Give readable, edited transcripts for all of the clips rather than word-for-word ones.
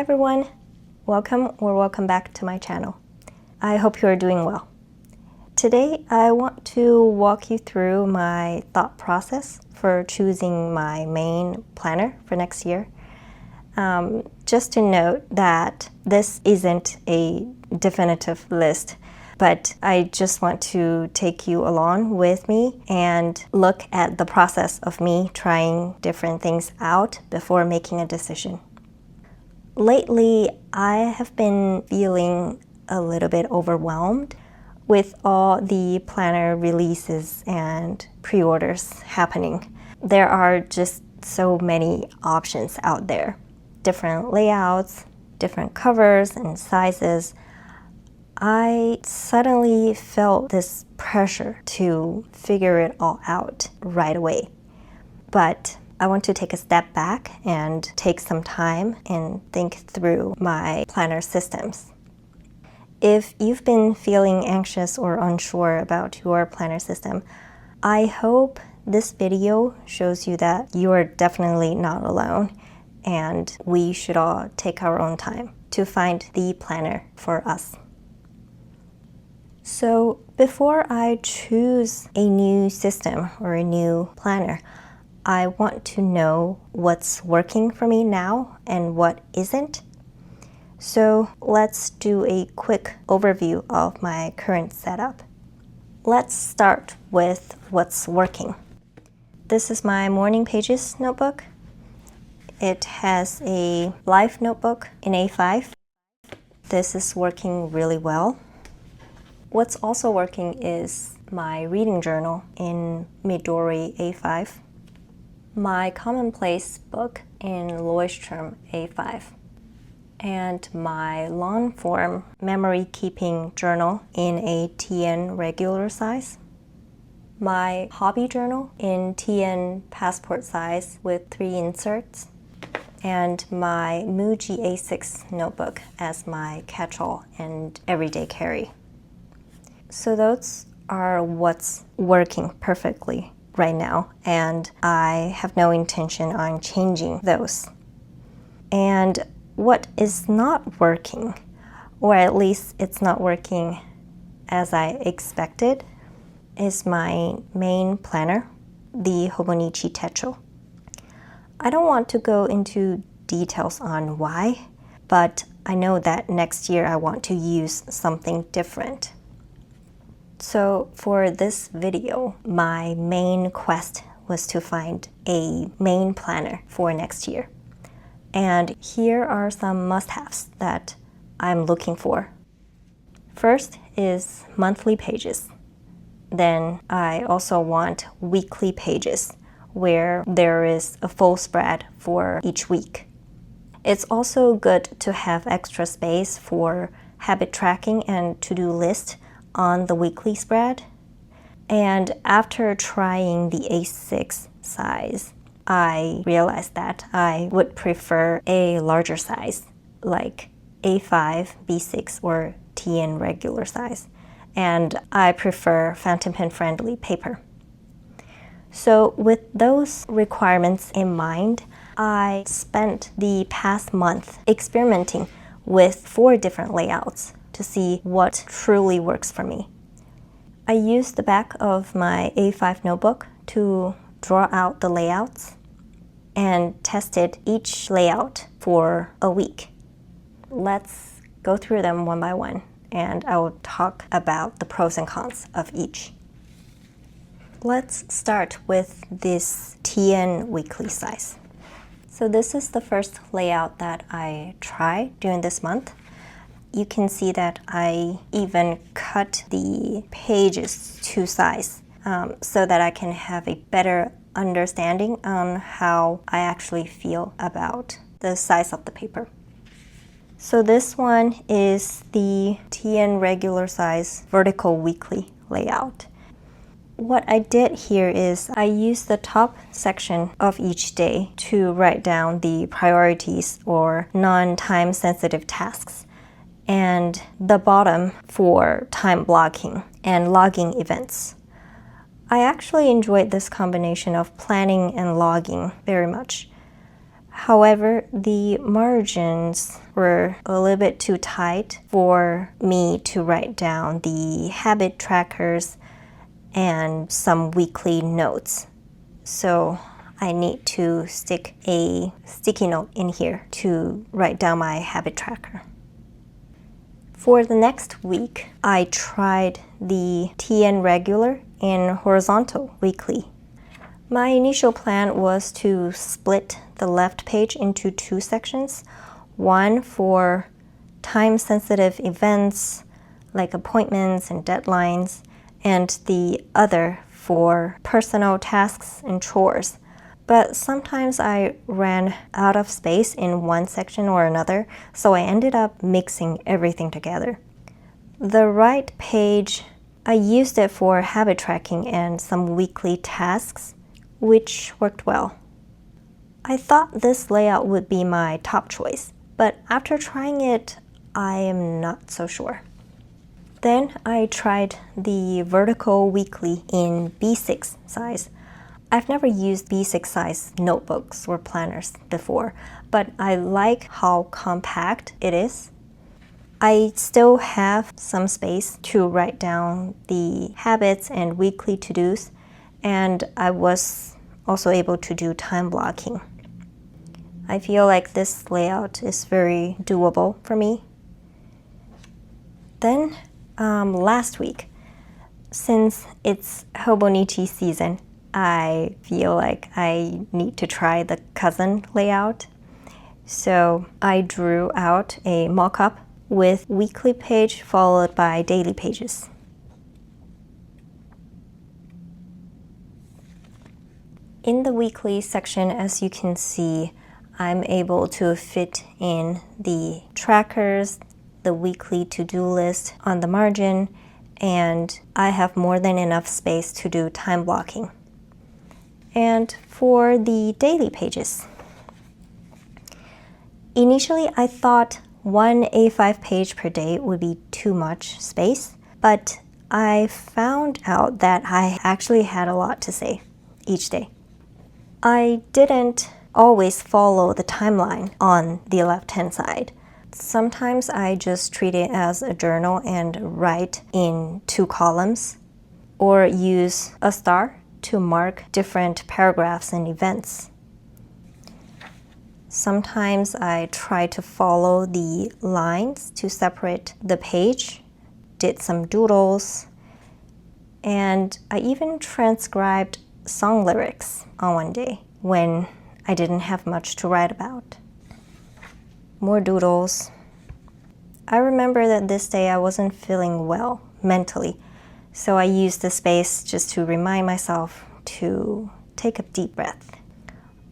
everyone, welcome back to my channel. I hope you are doing well. Today I want to walk you through my thought process for choosing my main planner for next year. Just to note that this isn't a definitive list, but I just want to take you along with me and look at the process of me trying different things out before making a decision. Lately, I have been feeling a little bit overwhelmed with all the planner releases and pre-orders happening. There are just so many options out there. Different layouts, different covers and sizes. I suddenly felt this pressure to figure it all out right away. But I want to take a step back and take some time and think through my planner systems. If you've been feeling anxious or unsure about your planner system, I hope this video shows you that you are definitely not alone, and we should all take our own time to find the planner for us. So before I choose a new system or a new planner, I want to know what's working for me now and what isn't. So let's do a quick overview of my current setup. Let's start with what's working. This is my Morning Pages notebook. It has a Life notebook in A5. This is working really well. What's also working is my reading journal in Midori A5. My Commonplace book in Leuchtturm A5, and my long-form memory-keeping journal in a TN regular size, my hobby journal in TN passport size with 3 inserts, and my Muji A6 notebook as my catch-all and everyday carry. So those are what's working perfectly right now, and I have no intention on changing those. And what is not working, or at least it's not working as I expected, is my main planner, the Hobonichi Techo. I don't want to go into details on why, but I know that next year I want to use something different. So for this video, my main quest was to find a main planner for next year. And here are some must-haves that I'm looking for. First is monthly pages. Then I also want weekly pages where there is a full spread for each week. It's also good to have extra space for habit tracking and to-do list on the weekly spread. And after trying the A6 size, I realized that I would prefer a larger size, like A5, B6, or TN regular size. And I prefer fountain pen friendly paper. So with those requirements in mind, I spent the past month experimenting with 4 different layouts to see what truly works for me. I used the back of my A5 notebook to draw out the layouts and tested each layout for a week. Let's go through them one by one, and I will talk about the pros and cons of each. Let's start with this TN weekly size. So this is the first layout that I tried during this month. You can see that I even cut the pages to size so that I can have a better understanding on how I actually feel about the size of the paper. So this one is the TN regular size vertical weekly layout. What I did here is I used the top section of each day to write down the priorities or non-time sensitive tasks, and the bottom for time blocking and logging events. I actually enjoyed this combination of planning and logging very much. However, the margins were a little bit too tight for me to write down the habit trackers and some weekly notes. So I need to stick a sticky note in here to write down my habit tracker. For the next week, I tried the TN regular and horizontal weekly. My initial plan was to split the left page into two sections, one for time-sensitive events like appointments and deadlines, and the other for personal tasks and chores. But sometimes I ran out of space in one section or another, so I ended up mixing everything together. The right page, I used it for habit tracking and some weekly tasks, which worked well. I thought this layout would be my top choice, but after trying it, I am not so sure. Then I tried the vertical weekly in B6 size. I've never used B6 size notebooks or planners before, but I like how compact it is. I still have some space to write down the habits and weekly to-dos, and I was also able to do time blocking. I feel like this layout is very doable for me. Then last week, since it's Hobonichi season, I feel like I need to try the cousin layout. So I drew out a mock-up with weekly page followed by daily pages. In the weekly section, as you can see, I'm able to fit in the trackers, the weekly to-do list on the margin, and I have more than enough space to do time blocking. And for the daily pages, initially I thought one A5 page per day would be too much space, but I found out that I actually had a lot to say each day. I didn't always follow the timeline on the left-hand side. Sometimes I just treat it as a journal and write in 2 columns, or use a star to mark different paragraphs and events. Sometimes I try to follow the lines to separate the page, did some doodles, and I even transcribed song lyrics on one day when I didn't have much to write about. More doodles. I remember that this day I wasn't feeling well mentally, so I used the space just to remind myself to take a deep breath.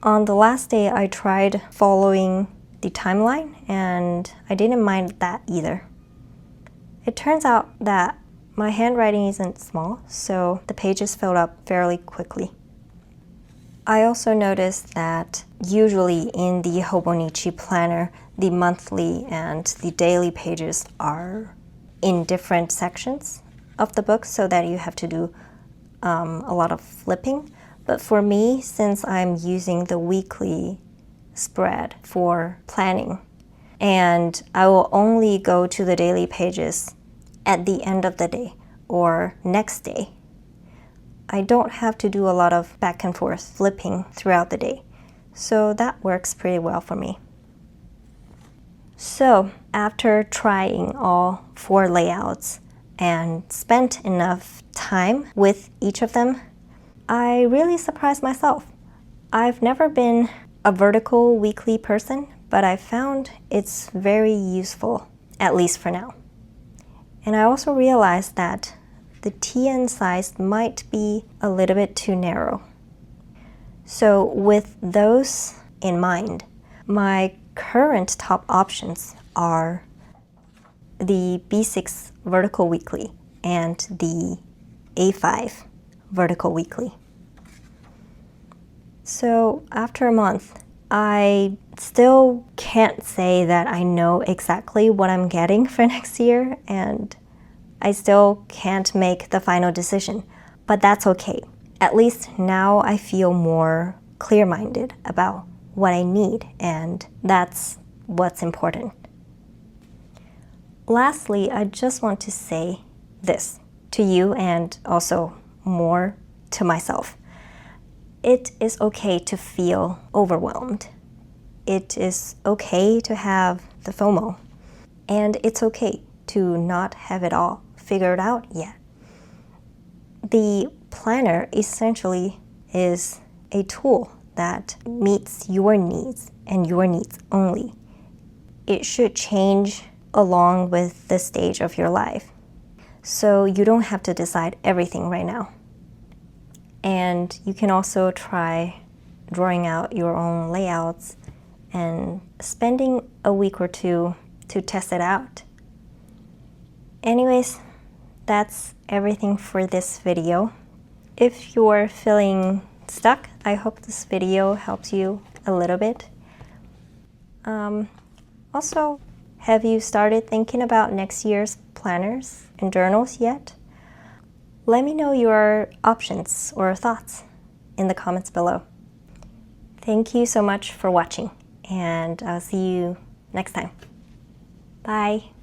On the last day, I tried following the timeline, and I didn't mind that either. It turns out that my handwriting isn't small, so the pages filled up fairly quickly. I also noticed that usually in the Hobonichi planner, the monthly and the daily pages are in different sections of the book so that you have to do a lot of flipping. But for me, since I'm using the weekly spread for planning, and I will only go to the daily pages at the end of the day or next day, I don't have to do a lot of back and forth flipping throughout the day. So that works pretty well for me. So after trying all 4 layouts and spent enough time with each of them, I really surprised myself. I've never been a vertical weekly person, but I found it's very useful, at least for now. And I also realized that the TN size might be a little bit too narrow. So with those in mind, my current top options are the B6 vertical weekly and the A5 vertical weekly. So after a month, I still can't say that I know exactly what I'm getting for next year, and I still can't make the final decision, but that's okay. At least now I feel more clear-minded about what I need, and that's what's important. Lastly, I just want to say this to you and also more to myself. It is okay to feel overwhelmed. It is okay to have the FOMO. And it's okay to not have it all figured out yet. The planner essentially is a tool that meets your needs and your needs only. It should change along with the stage of your life. So you don't have to decide everything right now. And you can also try drawing out your own layouts and spending a week or two to test it out. Anyways, that's everything for this video. If you're feeling stuck, I hope this video helps you a little bit. Also, have you started thinking about next year's planners and journals yet? Let me know your options or thoughts in the comments below. Thank you so much for watching, and I'll see you next time. Bye.